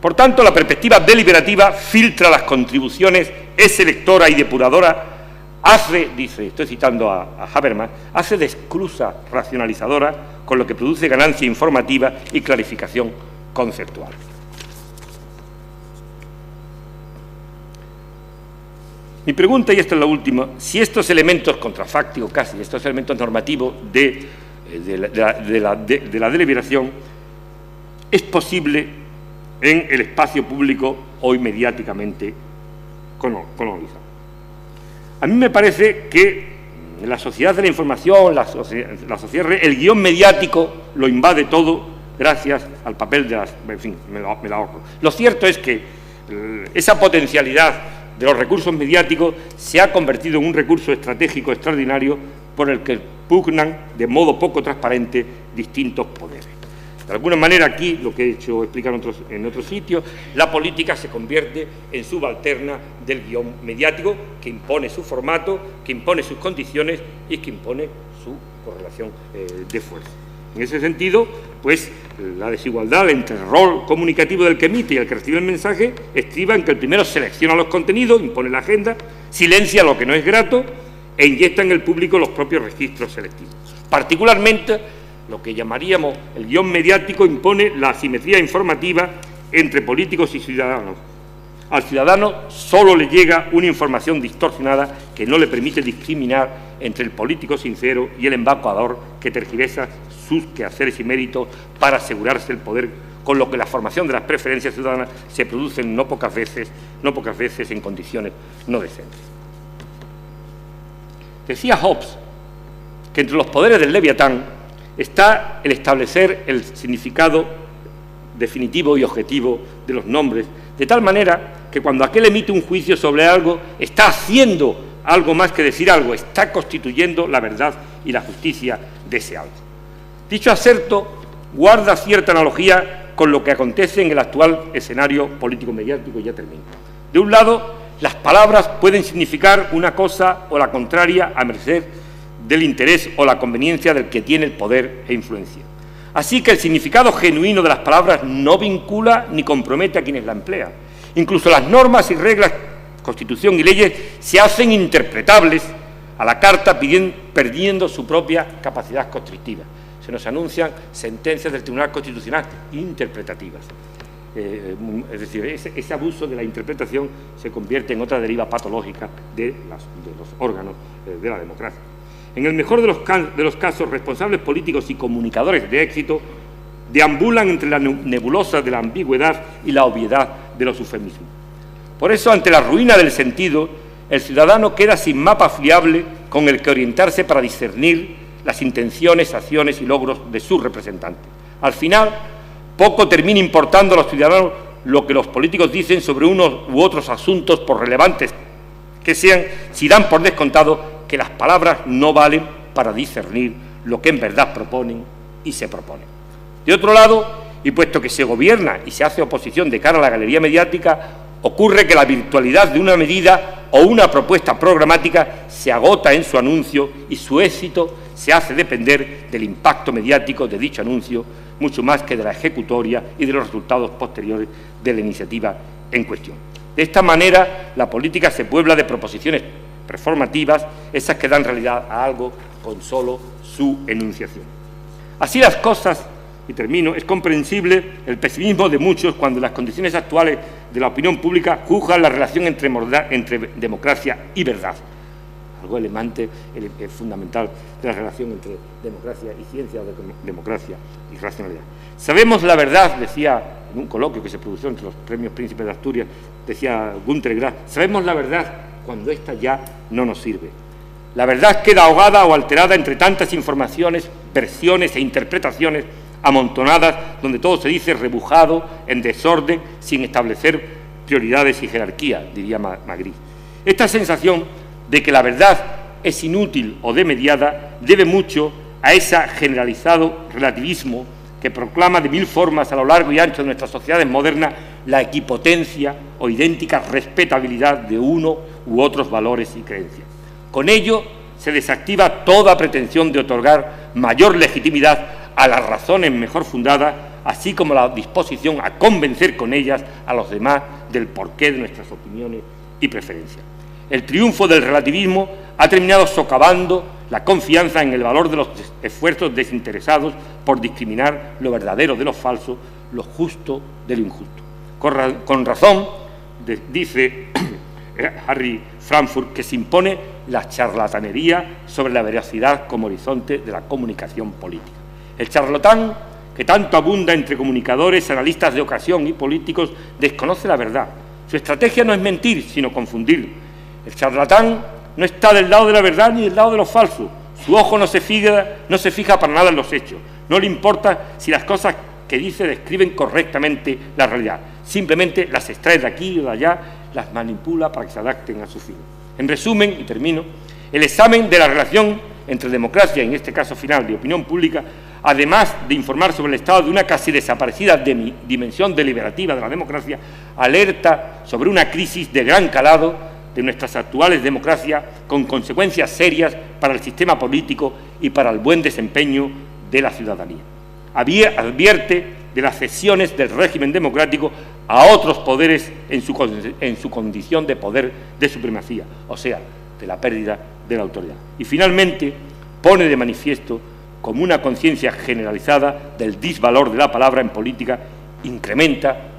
Por tanto, la perspectiva deliberativa filtra las contribuciones, es selectora y depuradora, hace, dice, estoy citando a Habermas, hace de esclusa racionalizadora, con lo que produce ganancia informativa y clarificación conceptual. Mi pregunta, y esta es la última, si estos elementos contrafácticos, casi, estos elementos normativos de la deliberación, es posible en el espacio público hoy mediáticamente colonizado. A mí me parece que en la sociedad de la información, el guión mediático lo invade todo gracias al papel de las... En fin, me la ahorro. Lo cierto es que esa potencialidad de los recursos mediáticos se ha convertido en un recurso estratégico extraordinario por el que pugnan de modo poco transparente distintos poderes. De alguna manera aquí, lo que he hecho explicar en otros sitios, la política se convierte en subalterna del guión mediático que impone su formato, que impone sus condiciones y que impone su correlación de fuerza. En ese sentido, pues la desigualdad entre el rol comunicativo del que emite y el que recibe el mensaje estriba en que el primero selecciona los contenidos, impone la agenda, silencia lo que no es grato e inyecta en el público los propios registros selectivos. Particularmente, lo que llamaríamos el guión mediático impone la asimetría informativa entre políticos y ciudadanos. Al ciudadano solo le llega una información distorsionada que no le permite discriminar entre el político sincero y el embaucador que tergiversa sus quehaceres y méritos para asegurarse el poder, con lo que la formación de las preferencias ciudadanas se produce no pocas veces en condiciones no decentes. Decía Hobbes que entre los poderes del Leviatán está el establecer el significado definitivo y objetivo de los nombres, de tal manera que cuando aquel emite un juicio sobre algo, está haciendo algo más que decir algo, está constituyendo la verdad y la justicia de ese algo. Dicho aserto guarda cierta analogía con lo que acontece en el actual escenario político-mediático, y ya termino. De un lado, las palabras pueden significar una cosa o la contraria a merced del interés o la conveniencia del que tiene el poder e influencia. Así que el significado genuino de las palabras no vincula ni compromete a quienes la emplean. Incluso las normas y reglas, Constitución y leyes, se hacen interpretables a la carta perdiendo su propia capacidad constrictiva. Se nos anuncian sentencias del Tribunal Constitucional interpretativas. Es decir, ese abuso de la interpretación se convierte en otra deriva patológica de los órganos de la democracia. En el mejor de los casos, responsables políticos y comunicadores de éxito deambulan entre la nebulosa de la ambigüedad y la obviedad de los eufemismos. Por eso, ante la ruina del sentido, el ciudadano queda sin mapa fiable con el que orientarse para discernir las intenciones, acciones y logros de sus representantes. Al final, poco termina importando a los ciudadanos lo que los políticos dicen sobre unos u otros asuntos, por relevantes que sean, si dan por descontado que las palabras no valen para discernir lo que en verdad proponen y se proponen. De otro lado, y puesto que se gobierna y se hace oposición de cara a la galería mediática, ocurre que la virtualidad de una medida o una propuesta programática se agota en su anuncio y su éxito se hace depender del impacto mediático de dicho anuncio, mucho más que de la ejecutoria y de los resultados posteriores de la iniciativa en cuestión. De esta manera, la política se puebla de proposiciones performativas, esas que dan realidad a algo con solo su enunciación. Así las cosas, y termino, es comprensible el pesimismo de muchos cuando las condiciones actuales de la opinión pública juzgan la relación entre democracia y verdad, algo elemento fundamental de la relación entre democracia y ciencia, o de democracia y racionalidad. Sabemos la verdad, decía en un coloquio que se produjo entre los premios Príncipes de Asturias, decía Günter Grass, sabemos la verdad cuando ésta ya no nos sirve. La verdad queda ahogada o alterada entre tantas informaciones, versiones e interpretaciones amontonadas, donde todo se dice rebujado, en desorden, sin establecer prioridades y jerarquía, diría Magritte. Esta sensación de que la verdad es inútil o demediada debe mucho a ese generalizado relativismo que proclama de mil formas a lo largo y ancho de nuestras sociedades modernas la equipotencia o idéntica respetabilidad de uno u otros valores y creencias. Con ello se desactiva toda pretensión de otorgar mayor legitimidad a las razones mejor fundadas, así como la disposición a convencer con ellas a los demás del porqué de nuestras opiniones y preferencias. El triunfo del relativismo ha terminado socavando la confianza en el valor de los esfuerzos desinteresados por discriminar lo verdadero de lo falso, lo justo de lo injusto. Con razón, dice Harry Frankfurt, que se impone la charlatanería sobre la veracidad como horizonte de la comunicación política. El charlatán, que tanto abunda entre comunicadores, analistas de ocasión y políticos, desconoce la verdad. Su estrategia no es mentir, sino confundir. El charlatán no está del lado de la verdad ni del lado de lo falso. Su ojo no se fija para nada en los hechos. No le importa si las cosas que dice describen correctamente la realidad. Simplemente las extrae de aquí o de allá, las manipula para que se adapten a su fin. En resumen, y termino, el examen de la relación entre democracia, en este caso final de opinión pública, además de informar sobre el estado de una casi desaparecida dimensión deliberativa de la democracia, alerta sobre una crisis de gran calado de nuestras actuales democracias, con consecuencias serias para el sistema político y para el buen desempeño de la ciudadanía. Advierte de las cesiones del régimen democrático a otros poderes en su condición de poder de supremacía, o sea, de la pérdida de la autoridad. Y finalmente pone de manifiesto como una conciencia generalizada del disvalor de la palabra en política incrementa,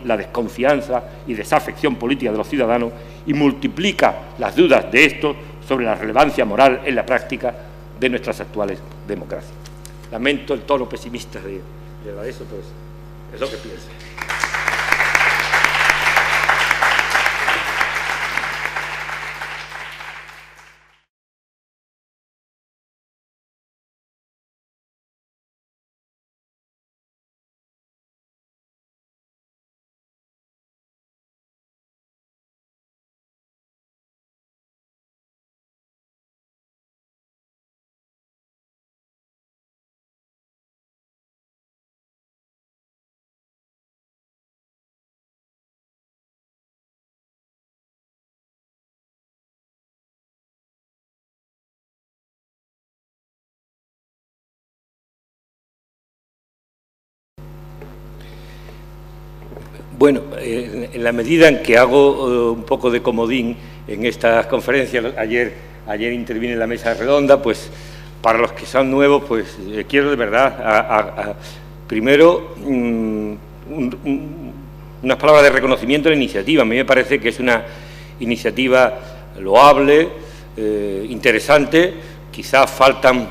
la desconfianza y desafección política de los ciudadanos y multiplica las dudas de estos sobre la relevancia moral en la práctica de nuestras actuales democracias. Lamento el tono pesimista de eso, pues es lo que pienso. Bueno, en la medida en que hago un poco de comodín en estas conferencias, ayer intervine en la mesa redonda, pues para los que son nuevos, pues quiero de verdad, primero, unas palabras de reconocimiento a la iniciativa. A mí me parece que es una iniciativa loable, interesante, quizás faltan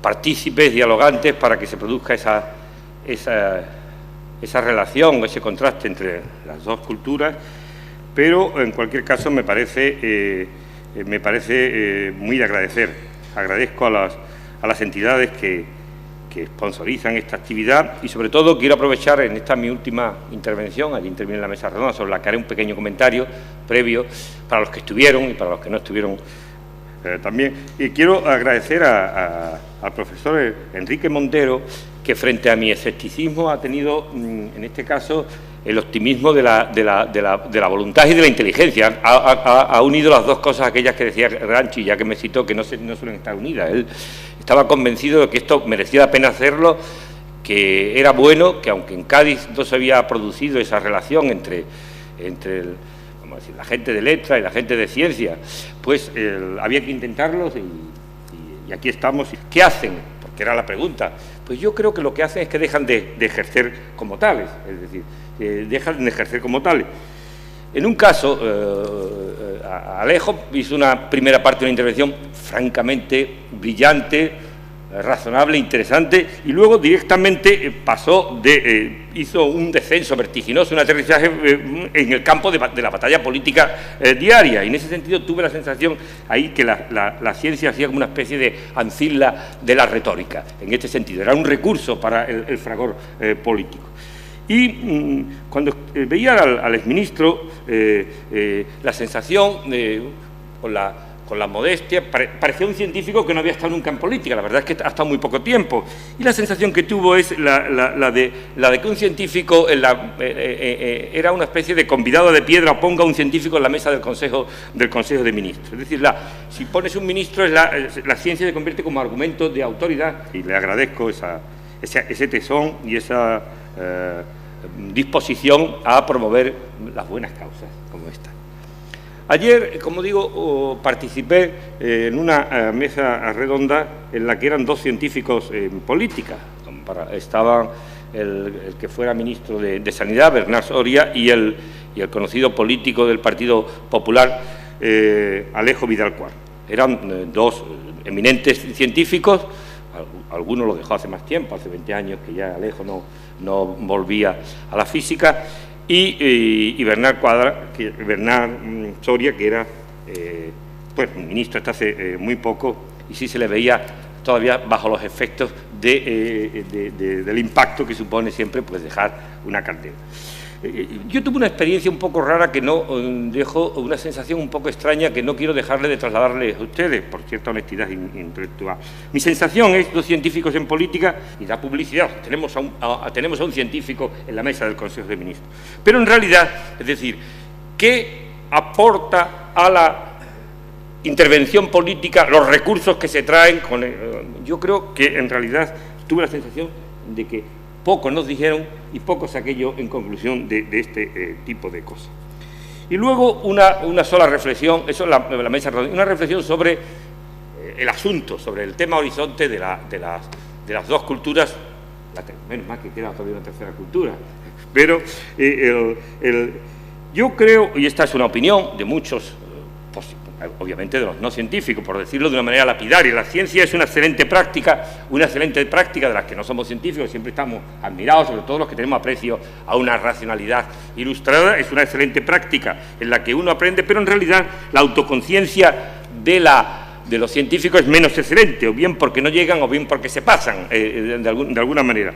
partícipes, dialogantes, para que se produzca esa relación, ese contraste entre las dos culturas, pero en cualquier caso me parece muy de agradecer. Agradezco a las entidades que sponsorizan esta actividad y sobre todo quiero aprovechar en esta mi última intervención, allí interviene en la mesa redonda, sobre la que haré un pequeño comentario previo para los que estuvieron y para los que no estuvieron también. Y quiero agradecer al profesor Enrique Montero, que frente a mi escepticismo ha tenido, en este caso, el optimismo de la voluntad y de la inteligencia. Ha unido las dos cosas, aquellas que decía Gramsci, ya que me citó, que no suelen estar unidas. Él estaba convencido de que esto merecía la pena hacerlo, que era bueno, que aunque en Cádiz no se había producido esa relación entre vamos a decir, la gente de letras y la gente de ciencia, pues había que intentarlo y aquí estamos. ¿Qué hacen? Que era la pregunta. Pues yo creo que lo que hacen es que dejan de ejercer como tales, es decir, dejan de ejercer como tales. En un caso, Alejo hizo una primera parte de una intervención francamente brillante, razonable, interesante, y luego directamente hizo un descenso vertiginoso, un aterrizaje en el campo de la batalla política diaria, y en ese sentido tuve la sensación ahí que la ciencia hacía como una especie de ancilla de la retórica, en este sentido, era un recurso para el fragor político. Y cuando veía al exministro, la sensación, con la modestia, parecía un científico que no había estado nunca en política. La verdad es que ha estado muy poco tiempo. Y la sensación que tuvo es la de que un científico era una especie de convidado de piedra, ponga un científico en la mesa del Consejo de Ministros. Es decir, si pones un ministro, la ciencia se convierte como argumento de autoridad. Y le agradezco ese tesón y esa disposición a promover las buenas causas como esta. Ayer, como digo, participé en una mesa redonda en la que eran dos científicos en política. Estaban el que fuera ministro de Sanidad, Bernard Soria, y el conocido político del Partido Popular, Alejo Vidal-Quadras. Eran dos eminentes científicos, algunos lo dejó hace más tiempo, hace 20 años que ya Alejo no volvía a la física, y Bernard Soria, que era pues ministro hasta hace muy poco, y sí se le veía todavía bajo los efectos del impacto que supone siempre pues dejar una candela. Yo tuve una experiencia un poco rara que no dejó una sensación un poco extraña que no quiero dejarle de trasladarles a ustedes, por cierta honestidad intelectual. Mi sensación es, los científicos en política, y da publicidad, tenemos a un científico en la mesa del Consejo de Ministros, pero en realidad, es decir, ¿qué aporta a la intervención política, los recursos que se traen. Yo creo que en realidad tuve la sensación de que poco nos dijeron y poco saqué yo en conclusión de este tipo de cosas. Y luego una sola reflexión, eso es la mesa redonda, una reflexión sobre el asunto, sobre el tema horizonte de las dos culturas, menos mal que queda todavía una tercera cultura, pero yo creo, y esta es una opinión de muchos, obviamente de los no científicos, por decirlo de una manera lapidaria, la ciencia es una excelente práctica de las que no somos científicos, siempre estamos admirados, sobre todo los que tenemos aprecio a una racionalidad ilustrada, es una excelente práctica en la que uno aprende, pero en realidad la autoconciencia de los científicos es menos excelente, o bien porque no llegan o bien porque se pasan de alguna manera.